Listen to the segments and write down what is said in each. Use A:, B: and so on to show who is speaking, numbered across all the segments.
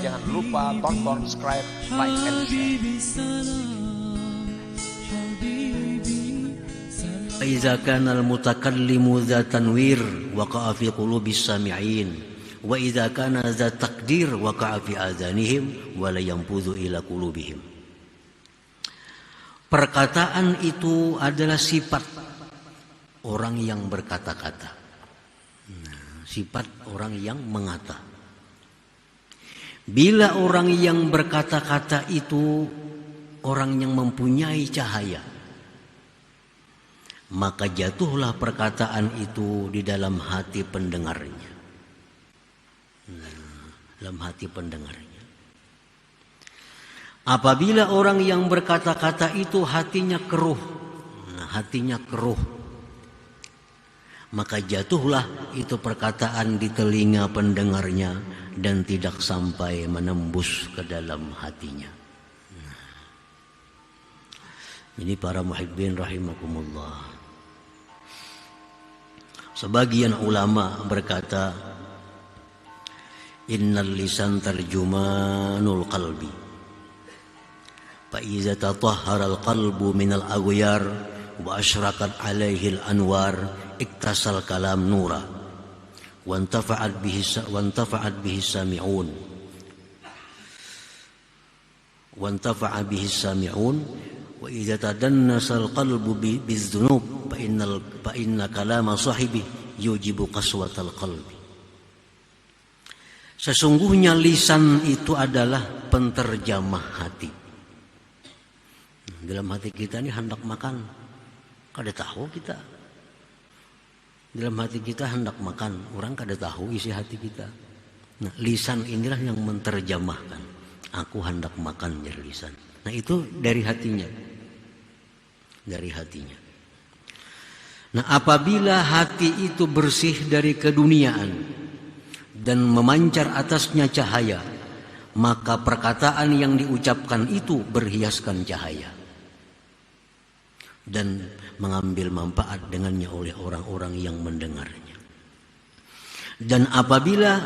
A: Jangan lupa tonton, subscribe, like, and share.
B: إذا كان المتكلم ذا تنوير وقع في قلوب السامعين وإذا كان ذا تقدير وقع في آذانهم ولا ينفذ إلى قلوبهم. Perkataan itu adalah sifat orang yang berkata-kata. Sifat orang yang mengata. Bila orang yang berkata-kata itu orang yang mempunyai cahaya, maka jatuhlah perkataan itu di dalam hati pendengarnya. Dalam hati pendengarnya. Apabila orang yang berkata-kata itu hatinya keruh, maka jatuhlah itu perkataan di telinga pendengarnya dan tidak sampai menembus ke dalam hatinya. Ini para muhibbin rahimakumullah. Sebagian ulama berkata, innal lisan tarjumanul qalbi. فإذا تطهر القلب من الأغيار وأشرقت عليه الأنوار اكتسى الكلام نورا وانتفعت به السامعون وإذا تدنس القلب بالذنوب فإن كلام صاحبه يوجب قسوة القلب. Sesungguhnya lisan itu adalah penterjemah hati. Dalam hati kita ini hendak makan, kada tahu kita. Dalam hati kita hendak makan, orang kada tahu isi hati kita. Nah, lisan inilah yang menterjemahkan. Aku hendak makan dari lisan. Nah, itu dari hatinya. Dari hatinya. Nah, apabila hati itu bersih dari keduniaan dan memancar atasnya cahaya, maka perkataan yang diucapkan itu berhiaskan cahaya dan mengambil manfaat dengannya oleh orang-orang yang mendengarnya. Dan apabila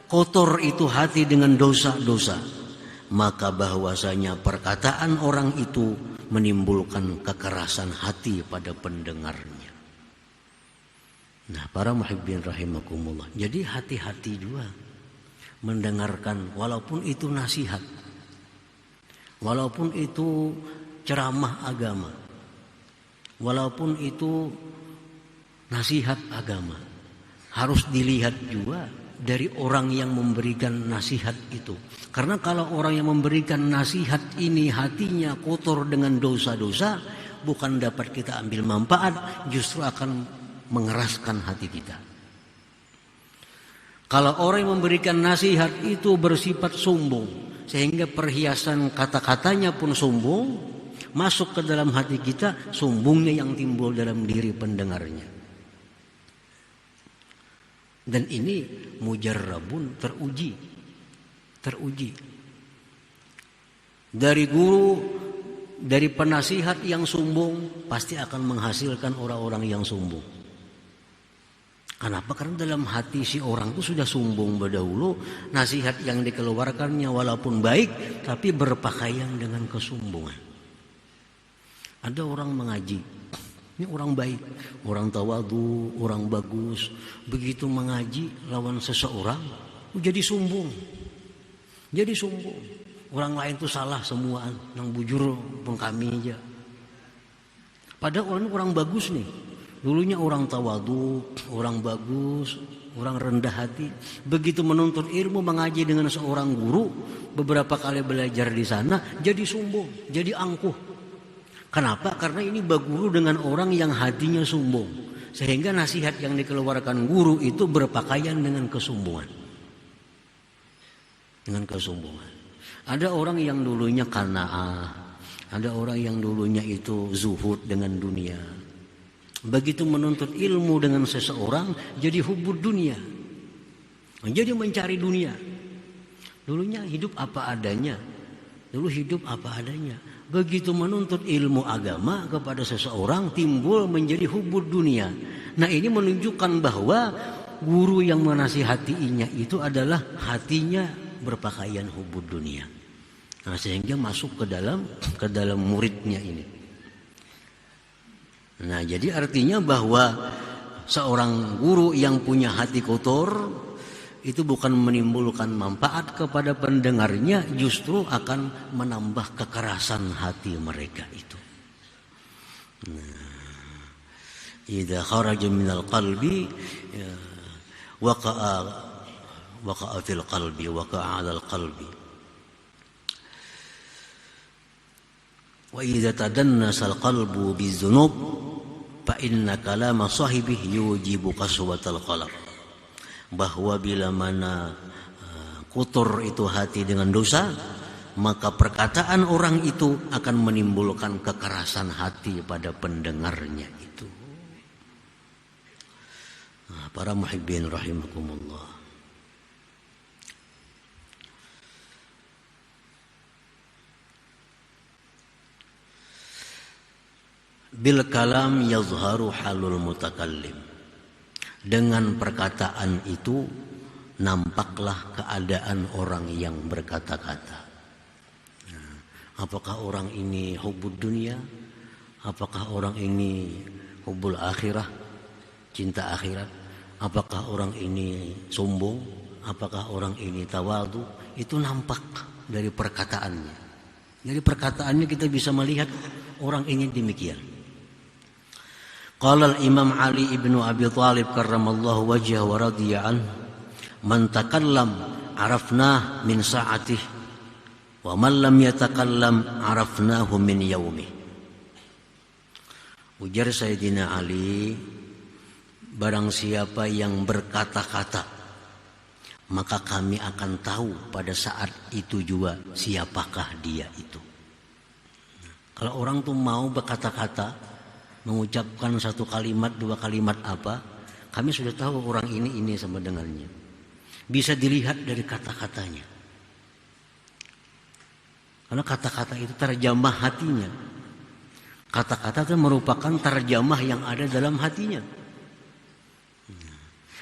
B: kotor itu hati dengan dosa-dosa, maka bahwasanya perkataan orang itu menimbulkan kekerasan hati pada pendengarnya. Nah, para muhibbin rahimakumullah, jadi hati-hati juga mendengarkan, walaupun itu nasihat, walaupun itu ceramah agama, walaupun itu nasihat agama, harus dilihat juga dari orang yang memberikan nasihat itu. Karena kalau orang yang memberikan nasihat ini hatinya kotor dengan dosa-dosa, bukan dapat kita ambil manfaat, justru akan mengeraskan hati kita. Kalau orang yang memberikan nasihat itu bersifat sombong, sehingga perhiasan kata-katanya pun sombong, masuk ke dalam hati kita, sombongnya yang timbul dalam diri pendengarnya. Dan ini mujarrabun, teruji. Dari guru, dari penasihat yang sombong, pasti akan menghasilkan orang-orang yang sombong. Kenapa? Karena dalam hati si orang itu sudah sombong berdahulu, nasihat yang dikeluarkannya walaupun baik, tapi berpakaian dengan kesombongan. Ada orang mengaji, ini orang baik, orang tawadu, orang bagus. Begitu mengaji lawan seseorang, jadi sombong. Orang lain itu salah semua, yang bujur pun kami aja. Padahal orang bagus nih. Dulunya orang tawadu, orang bagus, orang rendah hati. Begitu menuntut ilmu, mengaji dengan seorang guru, beberapa kali belajar di sana, jadi sombong, jadi angkuh. Kenapa? Karena ini berguru dengan orang yang hatinya sombong. Sehingga nasihat yang dikeluarkan guru itu berpakaian dengan kesombongan. Ada orang yang dulunya qanaah, ada orang yang dulunya itu zuhud dengan dunia. Begitu menuntut ilmu dengan seseorang, jadi hubbud dunia. Jadi mencari dunia. Dulunya hidup apa adanya. Begitu menuntut ilmu agama kepada seseorang, timbul menjadi hubbud dunia. Nah, ini menunjukkan bahwa guru yang menasihatinya itu adalah hatinya berpakaian hubud dunia. Nah, sehingga masuk ke dalam muridnya ini. Nah, jadi artinya bahwa seorang guru yang punya hati kotor itu bukan menimbulkan manfaat kepada pendengarnya, justru akan menambah kekerasan hati mereka itu. Nah, idza kharaja minal qalbi waqa'a fil qalbi waqa'a 'alal qalbi. Wa idza tadannasa al-qalbu bizunub fa inna kalama sahibihi yujibu qaswatal qalb. Bahwa bila mana kotor itu hati dengan dosa, maka perkataan orang itu akan menimbulkan kekerasan hati pada pendengarnya itu. Nah, para muhibbin rahimakumullah. Bil kalam yazharu halul mutakallim. Dengan perkataan itu nampaklah keadaan orang yang berkata-kata. Nah, apakah orang ini hubud dunia? Apakah orang ini hubul akhirah, cinta akhirat? Apakah orang ini sombong? Apakah orang ini tawadhu? Itu nampak dari perkataannya. Dari perkataannya kita bisa melihat orang ini demikian. Qala al-Imam Ali ibnu Abi Thalib karramallahu wajhahu wa radiya anhu, man takallam arafnah min sa'atih wa man lam yatakallam arafnahu min yaumih. Ujar Sayyidina Ali, barang siapa yang berkata-kata, maka kami akan tahu pada saat itu juga siapakah dia itu. Kalau orang tuh mau berkata-kata, mengucapkan satu kalimat, dua kalimat apa, kami sudah tahu orang ini sama dengannya. Bisa dilihat dari kata-katanya. Karena kata-kata itu terjemah hatinya. Kata-kata itu merupakan terjemah yang ada dalam hatinya.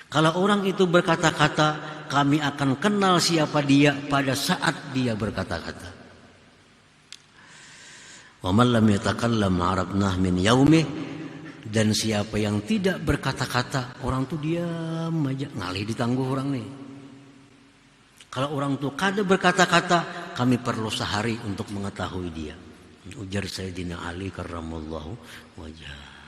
B: Kalau orang itu berkata-kata, kami akan kenal siapa dia pada saat dia berkata-kata. Wa man lam yatakallam arabnah min yaumih, dan siapa yang tidak berkata-kata, orang tuh diam aja, ngalih ditangguh orang nih. Kalau orang tuh kada berkata-kata, kami perlu sehari untuk mengetahui dia. Ujar Sayyidina Ali karramallahu wajhah.